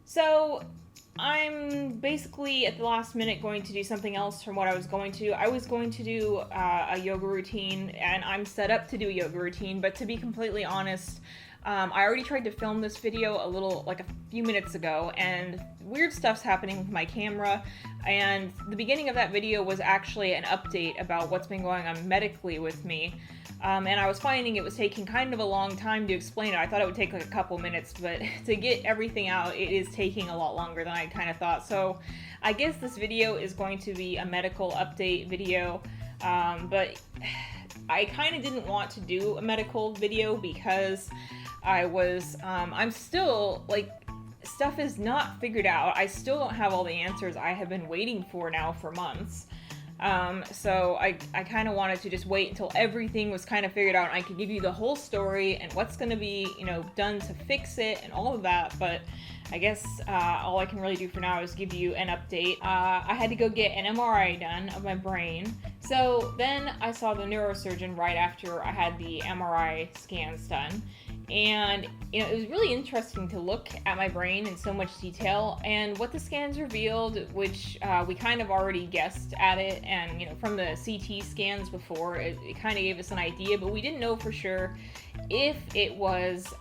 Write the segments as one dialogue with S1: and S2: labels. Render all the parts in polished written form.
S1: So I'm basically at the last minute going to do something else from what I was going to do. I was going to do a yoga routine, and I'm set up to do a yoga routine, but to be completely honest, I already tried to film this video like a few minutes ago, and weird stuff's happening with my camera, and the beginning of that video was actually an update about what's been going on medically with me. And I was finding it was taking kind of a long time to explain it. I thought it would take like a couple minutes, but to get everything out, it is taking a lot longer than I kind of thought. So I guess this video is going to be a medical update video, but I kind of didn't want to do a medical video because I'm still, like, stuff is not figured out. I still don't have all the answers I have been waiting for now for months. So I kind of wanted to just wait until everything was kind of figured out and I could give you the whole story and what's going to be, done to fix it and all of that. But I guess all I can really do for now is give you an update. I had to go get an MRI done of my brain. So then I saw the neurosurgeon right after I had the MRI scans done. And, it was really interesting to look at my brain in so much detail, and what the scans revealed, which we kind of already guessed at it, and, from the CT scans before, it kind of gave us an idea, but we didn't know for sure if it was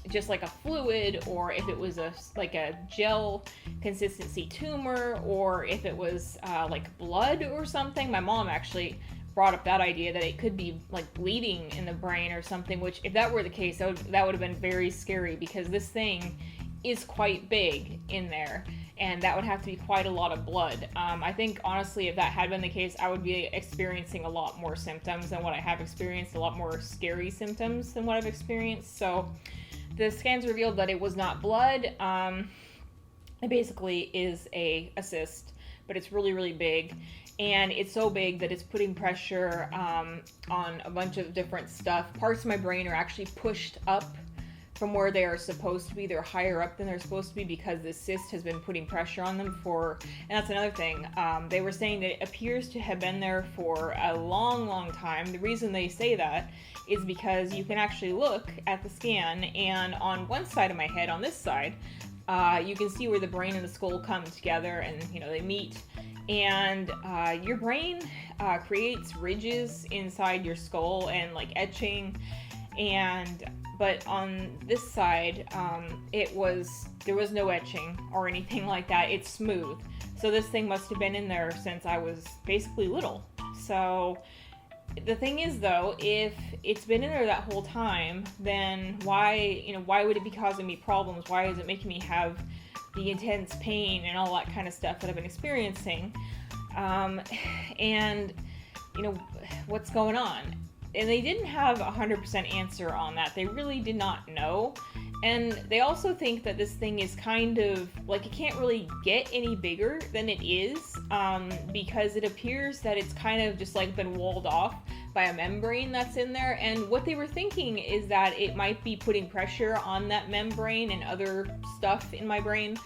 S1: just like a fluid, or if it was like a gel consistency tumor, or if it was like blood or something. My mom actually brought up that idea that it could be like bleeding in the brain or something, which if that were the case, that would have been very scary, because this thing is quite big in there and that would have to be quite a lot of blood. I think honestly, if that had been the case, I would be experiencing a lot more symptoms than what I have experienced, a lot more scary symptoms than what I've experienced. So the scans revealed that it was not blood. It basically is a cyst, but it's really, really big. And it's so big that it's putting pressure on a bunch of different stuff. Parts of my brain are actually pushed up from where they are supposed to be. They're higher up than they're supposed to be because the cyst has been putting pressure on them and that's another thing. They were saying that it appears to have been there for a long, long time. The reason they say that is because you can actually look at the scan, and on one side of my head, on this side, you can see where the brain and the skull come together and, they meet. And your brain creates ridges inside your skull and like etching, but on this side, there was no etching or anything like that. It's smooth. So this thing must have been in there since I was basically little. So the thing is, though, if it's been in there that whole time, then why would it be causing me problems? Why is it making me have the intense pain and all that kind of stuff that I've been experiencing? And what's going on? And they didn't have 100% answer on that. They really did not know. And they also think that this thing is kind of like, it can't really get any bigger than it is, because it appears that it's kind of just like been walled off by a membrane that's in there. And what they were thinking is that it might be putting pressure on that membrane and other stuff in my brain.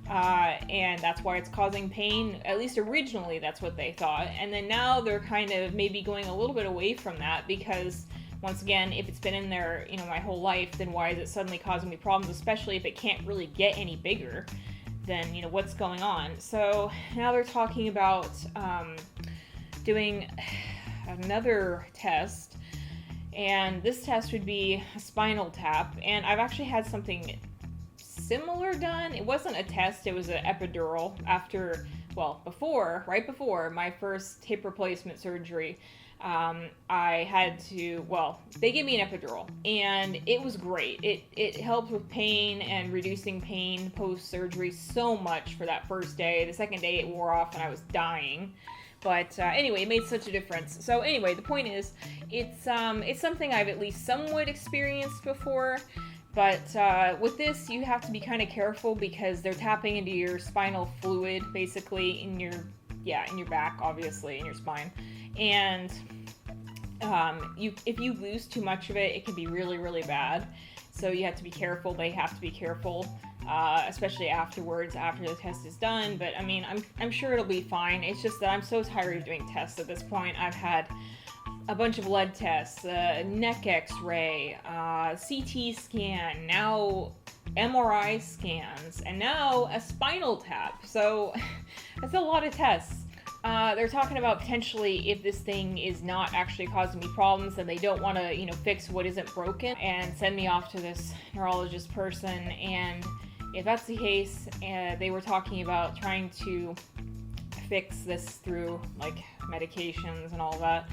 S1: And that's why it's causing pain. At least originally that's what they thought. And then now they're kind of maybe going a little bit away from that, because once again, if it's been in there, my whole life, then why is it suddenly causing me problems, especially if it can't really get any bigger? Then, what's going on? So now they're talking about doing another test, and this test would be a spinal tap. And I've actually had something similar done. It wasn't a test, it was an epidural right before my first hip replacement surgery. They gave me an epidural, and it was great. It helped with pain and reducing pain post-surgery so much for that first day. The second day it wore off and I was dying. But anyway, it made such a difference. So anyway, the point is, it's something I've at least somewhat experienced before. But with this, you have to be kind of careful, because they're tapping into your spinal fluid, basically, in your back, obviously, in your spine. And if you lose too much of it, it can be really, really bad. So you have to be careful. They have to be careful, especially afterwards, after the test is done. But I mean, I'm sure it'll be fine. It's just that I'm so tired of doing tests at this point. I've had a bunch of blood tests, neck x-ray, CT scan, now MRI scans, and now a spinal tap. So that's a lot of tests. They're talking about potentially if this thing is not actually causing me problems, then they don't want to, fix what isn't broken and send me off to this neurologist person. And if that's the case, they were talking about trying to fix this through like medications and all that,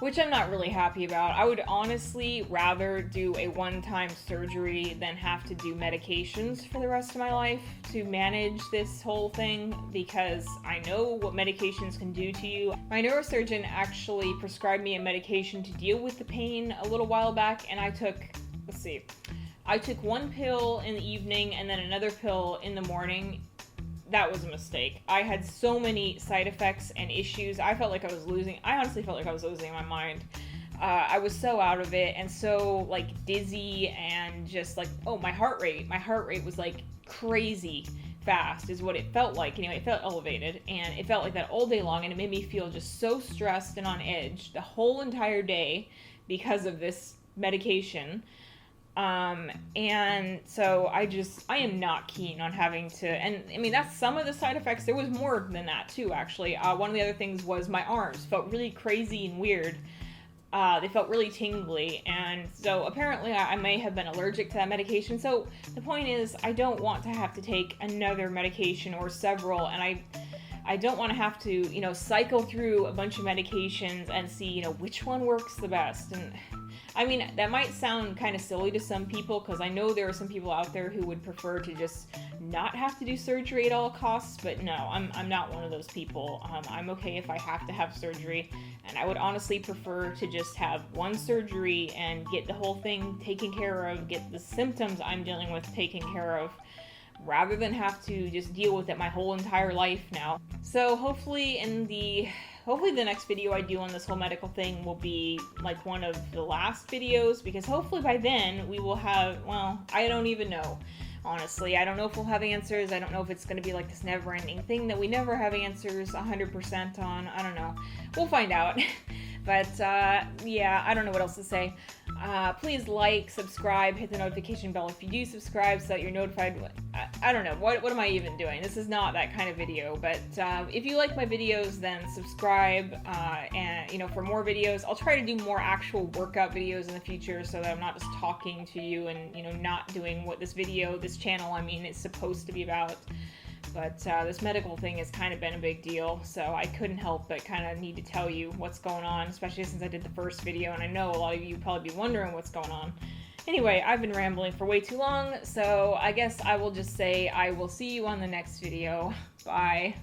S1: which I'm not really happy about. I would honestly rather do a one-time surgery than have to do medications for the rest of my life to manage this whole thing, because I know what medications can do to you. My neurosurgeon actually prescribed me a medication to deal with the pain a little while back, and I took one pill in the evening and then another pill in the morning. That was a mistake. I had so many side effects and issues. I honestly felt like I was losing my mind. I was so out of it and so like dizzy and just like, my heart rate was like crazy fast is what it felt like. It felt elevated, and it felt like that all day long, and it made me feel just so stressed and on edge the whole entire day because of this medication. And so I am not keen on having to, and I mean, that's some of the side effects. There was more than that too, actually. One of the other things was my arms felt really crazy and weird. They felt really tingly, and so apparently I may have been allergic to that medication. So the point is, I don't want to have to take another medication or several, and I don't want to have to, cycle through a bunch of medications and see, which one works the best. And I mean, that might sound kind of silly to some people, because I know there are some people out there who would prefer to just not have to do surgery at all costs, but no, I'm not one of those people. I'm okay if I have to have surgery, and I would honestly prefer to just have one surgery and get the whole thing taken care of, get the symptoms I'm dealing with taken care of, rather than have to just deal with it my whole entire life now. So hopefully the next video I do on this whole medical thing will be like one of the last videos, because hopefully by then we will have, I don't even know. Honestly, I don't know if we'll have answers. I don't know if it's going to be like this never-ending thing that we never have answers 100% on. I don't know. We'll find out. But, yeah, I don't know what else to say. Please like, subscribe, hit the notification bell if you do subscribe so that you're notified. I don't know. What am I even doing? This is not that kind of video. But if you like my videos, then subscribe. And, for more videos, I'll try to do more actual workout videos in the future so that I'm not just talking to you and, not doing what this channel, is supposed to be about. But this medical thing has kind of been a big deal, so I couldn't help but kind of need to tell you what's going on, especially since I did the first video, and I know a lot of you probably be wondering what's going on. Anyway, I've been rambling for way too long, so I guess I will just say I will see you on the next video. Bye.